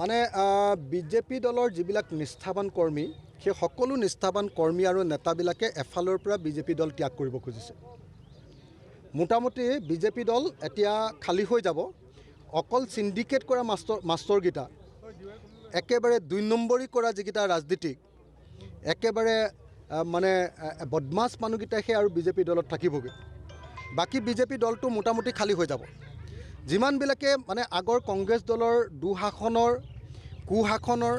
মানে বিজেপি দলৰ যিবিলাক নিষ্ঠাবান কৰ্মী সেই সকলো নিষ্ঠাবান কৰ্মী আৰু নেতাবিলাকে এফালৰ পৰা বিজেপি দল ত্যাগ কৰিব খুজিছে। মোটামুটি বিজেপি দল এতিয়া খালী হৈ যাব। অকল চিণ্ডিকেট কৰা মাষ্টৰকেইটা, একেবাৰে ২ নম্বৰী কৰা যিকেইটা ৰাজনীতিক, একেবাৰে মানে বদমাছ মানুহকেইটাহে আৰু বিজেপি দলত থাকিবগৈ। বাকী বিজেপি দলটো মোটামুটি খালী হৈ যাব। যিমানবিলাকে মানে আগৰ কংগ্ৰেছ দলৰ দুঃশাসনৰ কুশাসনৰ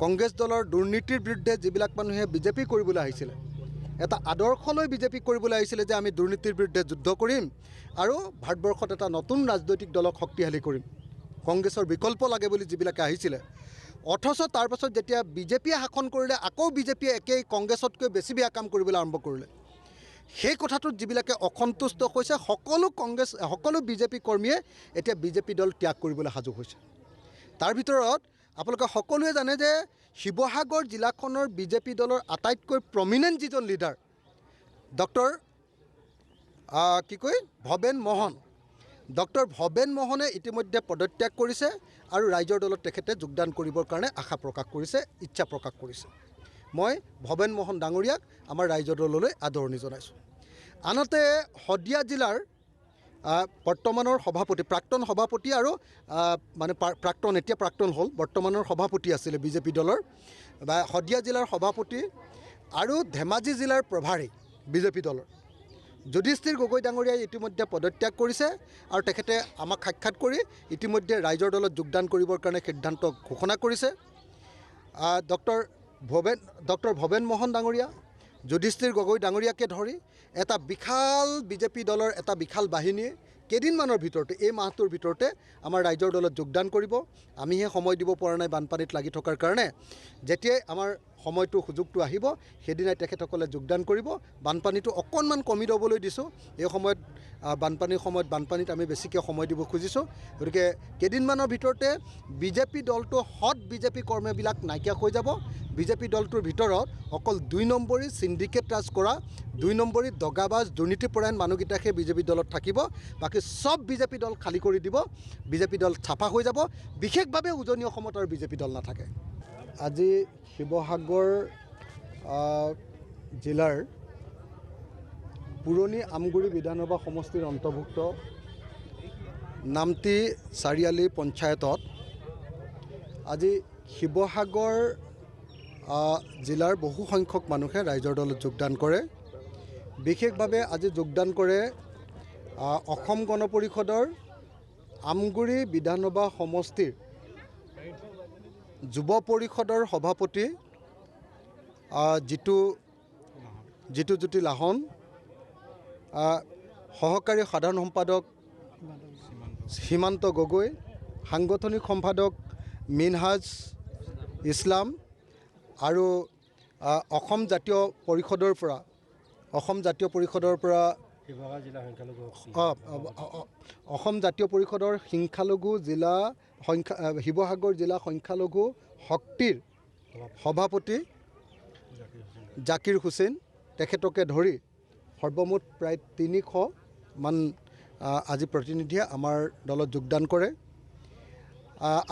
কংগ্ৰেছ দলৰ দুৰ্নীতিৰ বিৰুদ্ধে যিবিলাক মানুহে বিজেপি কৰিবলৈ আহিছিলে, এটা আদৰ্শ লৈ বিজেপি কৰিবলৈ আহিছিলে যে আমি দুৰ্নীতিৰ বিৰুদ্ধে যুদ্ধ কৰিম আৰু ভাৰতবৰ্ষত এটা নতুন ৰাজনৈতিক দলক শক্তিশালী কৰিম, কংগ্ৰেছৰ বিকল্প লাগে বুলি যিবিলাকে আহিছিলে, অথচ তাৰ পাছত যেতিয়া বিজেপিয়ে শাসন কৰিলে আকৌ বিজেপিয়ে একেই কংগ্ৰেছতকৈ বেছি বেয়া কাম কৰিবলৈ আৰম্ভ কৰিলে। সেই কথাটোত যিবিলাকে অসন্তুষ্ট হৈছে সকলো বিজেপি কৰ্মীয়ে এতিয়া বিজেপি দল ত্যাগ কৰিবলৈ সাজু হৈছে। তাৰ ভিতৰত আপোনালোকে সকলোৱে জানে যে শিৱসাগৰ জিলাখনৰ বিজেপি দলৰ আটাইতকৈ প্ৰমিনেণ্ট যিজন leader doctor Bhaben Mohan, doctor Bhaben মোহনে ইতিমধ্যে পদত্যাগ কৰিছে আৰু ৰাইজৰ দলত তেখেতে যোগদান কৰিবৰ কাৰণে আশা প্ৰকাশ কৰিছে, ইচ্ছা প্ৰকাশ কৰিছে। মই ভৱেন মোহন ডাঙৰীয়াক আমাৰ ৰাইজৰ দললৈ আদৰণি জনাইছোঁ। আনহাতে শদিয়া জিলাৰ বৰ্তমানৰ সভাপতি, প্ৰাক্তন সভাপতি আৰু মানে এতিয়া প্ৰাক্তন হ'ল, বৰ্তমানৰ সভাপতি আছিলে বিজেপি দলৰ বা শদিয়া জিলাৰ সভাপতি আৰু ধেমাজি জিলাৰ প্ৰভাৰী বিজেপি দলৰ যুধিষ্ঠিৰ গগৈ ডাঙৰীয়াই ইতিমধ্যে পদত্যাগ কৰিছে আৰু তেখেতে আমাক সাক্ষাৎ কৰি ইতিমধ্যে ৰাইজৰ দলত যোগদান কৰিবৰ কাৰণে সিদ্ধান্ত ঘোষণা কৰিছে। ডক্টৰ ভৱেন মোহন ডাঙৰীয়া, যুধিষ্ঠিৰ গগৈ ডাঙৰীয়াকে ধৰি এটা বিশাল বিজেপি দলৰ এটা বিশাল বাহিনীয়ে কেইদিনমানৰ ভিতৰতে, এই মাহটোৰ ভিতৰতে আমাৰ ৰাইজৰ দলত যোগদান কৰিব। আমিহে সময় দিব পৰা নাই বানপানীত লাগি থকাৰ কাৰণে। যেতিয়াই আমাৰ সময়টো সুযোগটো আহিব সেইদিনাই তেখেতসকলে যোগদান কৰিব। বানপানীটো অকণমান কমি ল'বলৈ দিছোঁ। এই সময়ত বানপানীত আমি বেছিকৈ সময় দিব খুজিছোঁ। গতিকে কেইদিনমানৰ ভিতৰতে বিজেপি দলটো হট বিজেপি কৰ্মীবিলাক নাইকিয়া হৈ যাব। বিজেপি দলটোৰ ভিতৰত অকল ২ নম্বৰী চিণ্ডিকেট ৰাজ কৰা, ২ নম্বৰী দগাবাজ দুৰ্নীতিপৰায়ণ মানুহকেইটাকহে বিজেপি দলত থাকিব। বাকী চব বিজেপি দল খালী কৰি দিব, বিজেপি দল চাফা হৈ যাব। বিশেষভাৱে উজনি অসমত আৰু বিজেপি দল নাথাকে। আজি শিৱসাগৰ জিলাৰ পুৰণি আমগুৰি বিধানসভা সমষ্টিৰ অন্তৰ্ভুক্ত নামতি চাৰিআলি পঞ্চায়তত আজি শিৱসাগৰ জিলাৰ বহু সংখ্যক মানুহে ৰাইজৰ দলত যোগদান কৰে। বিশেষভাৱে আজি যোগদান কৰে অসম গণ পৰিষদৰ আমগুৰি বিধানসভা সমষ্টিৰ যুৱ পৰিষদৰ সভাপতি জিতুজ্যোতি লাহন, সহকাৰী সাধাৰণ সম্পাদক সীমান্ত গগৈ, সাংগঠনিক সম্পাদক মিনহাজ ইছলাম আৰু অসম জাতীয় পৰিষদৰ পৰা অসম জাতীয় পৰিষদৰ শিৱসাগৰ জিলা সংখ্যালঘু শক্তিৰ সভাপতি জাকিৰ হুছেইন, তেখেতকে ধৰি সৰ্বমুঠ প্ৰায় ৩০০ মান আজি প্ৰতিনিধিয়ে আমাৰ দলত যোগদান কৰে।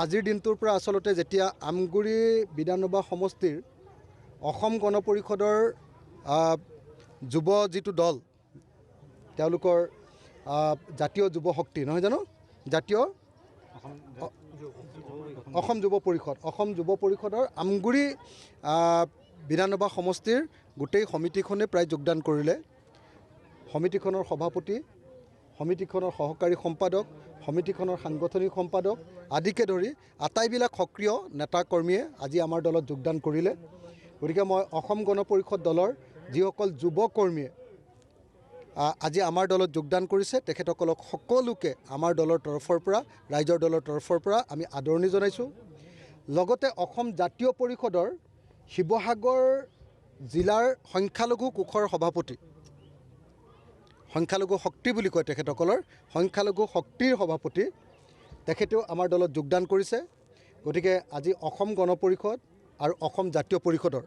আজিৰ দিনটোৰ পৰা আচলতে যেতিয়া আমগুৰি বিধানসভা সমষ্টিৰ অসম গণ পৰিষদৰ যুৱ যিটো দল, তেওঁলোকৰ জাতীয় যুৱ শক্তি নহয় জানো, অসম যুৱ পৰিষদৰ আমগুৰি বিধানসভা সমষ্টিৰ গোটেই সমিতিখনে প্ৰায় যোগদান কৰিলে। সমিতিখনৰ সভাপতি, সমিতিখনৰ সহকাৰী সম্পাদক, সমিতিখনৰ সাংগঠনিক সম্পাদক আদিকে ধৰি আটাইবিলাক সক্ৰিয় নেতা কৰ্মীয়ে আজি আমাৰ দলত যোগদান কৰিলে। গতিকে মই অসম গণ পৰিষদ দলৰ যিসকল যুৱ কৰ্মীয়ে আজি আমাৰ দলত যোগদান কৰিছে তেখেতসকলক সকলোকে আমাৰ দলৰ তৰফৰ পৰা, ৰাইজৰ দলৰ তৰফৰ পৰা আমি আদৰণি জনাইছোঁ। লগতে অসম জাতীয় পৰিষদৰ শিৱসাগৰ জিলাৰ সংখ্যালঘু কোষৰ সভাপতি, সংখ্যালঘু শক্তি বুলি কয় তেখেতসকলৰ, সংখ্যালঘু শক্তিৰ সভাপতি তেখেতেও আমাৰ দলত যোগদান কৰিছে। গতিকে আজি অসম গণ পৰিষদ আৰু অসম জাতীয় পৰিষদৰ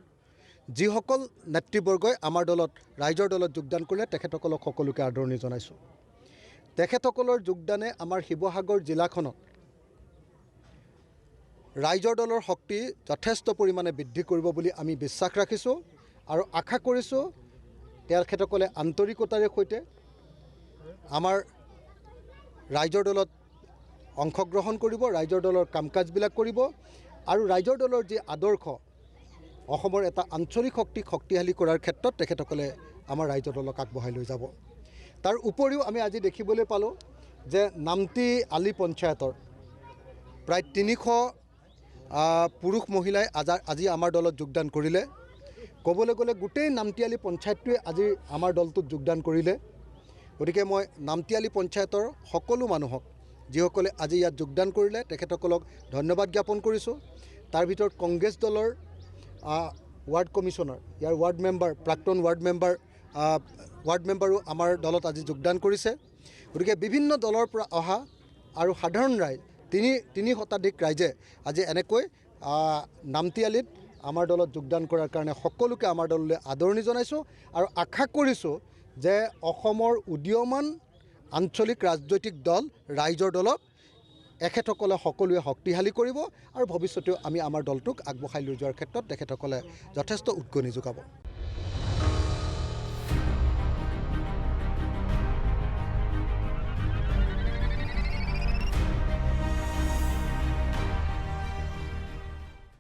যিসকল নেতৃবৰ্গই আমাৰ দলত, ৰাইজৰ দলত যোগদান কৰিলে তেখেতসকলক সকলোকে আদৰণি জনাইছোঁ। তেখেতসকলৰ যোগদানে আমাৰ শিৱসাগৰ জিলাখনত ৰাইজৰ দলৰ শক্তি যথেষ্ট পৰিমাণে বৃদ্ধি কৰিব বুলি আমি বিশ্বাস ৰাখিছোঁ আৰু আশা কৰিছোঁ তেখেতসকলে আন্তৰিকতাৰে সৈতে আমাৰ ৰাইজৰ দলত অংশগ্ৰহণ কৰিব, ৰাইজৰ দলৰ কাম কাজবিলাক কৰিব আৰু ৰাইজৰ দলৰ যি আদৰ্শ অসমৰ এটা আঞ্চলিক শক্তিক শক্তিশালী কৰাৰ ক্ষেত্ৰত তেখেতসকলে আমাৰ ৰাইজৰ দলক আগবঢ়াই লৈ যাব। তাৰ উপৰিও আমি আজি দেখিবলৈ পালোঁ যে নামতি আলি পঞ্চায়তৰ প্ৰায় 300 পুৰুষ মহিলাই আজি আমাৰ দলত যোগদান কৰিলে। ক'বলৈ গ'লে গোটেই নামতিয়ালি পঞ্চায়তটোৱে আজি আমাৰ দলটোত যোগদান কৰিলে। গতিকে মই নামতিয়ালি পঞ্চায়তৰ সকলো মানুহক যিসকলে আজি ইয়াত যোগদান কৰিলে তেখেতসকলক ধন্যবাদ জ্ঞাপন কৰিছোঁ। তাৰ ভিতৰত কংগ্ৰেছ দলৰ ৱাৰ্ড কমিশ্যনাৰ, ইয়াৰ ৱাৰ্ড মেম্বাৰ, প্ৰাক্তন ৱাৰ্ড মেম্বাৰো আমাৰ দলত আজি যোগদান কৰিছে। গতিকে বিভিন্ন দলৰ পৰা অহা আৰু সাধাৰণ ৰাইজ তিনি শতাধিক ৰাইজে আজি এনেকৈ নামতিয়ালিত আমাৰ দলত যোগদান কৰাৰ কাৰণে সকলোকে আমাৰ দললৈ আদৰণি জনাইছোঁ আৰু আশা কৰিছোঁ যে অসমৰ উদীয়মান আঞ্চলিক ৰাজনৈতিক দল ৰাইজৰ দলক এখেতসকলে সকলোৱে শক্তিশালী কৰিব আৰু ভৱিষ্যতেও আমি আমাৰ দলটোক আগবঢ়াই লৈ যোৱাৰ ক্ষেত্ৰত তেখেতসকলে যথেষ্ট উদগনি যোগাব।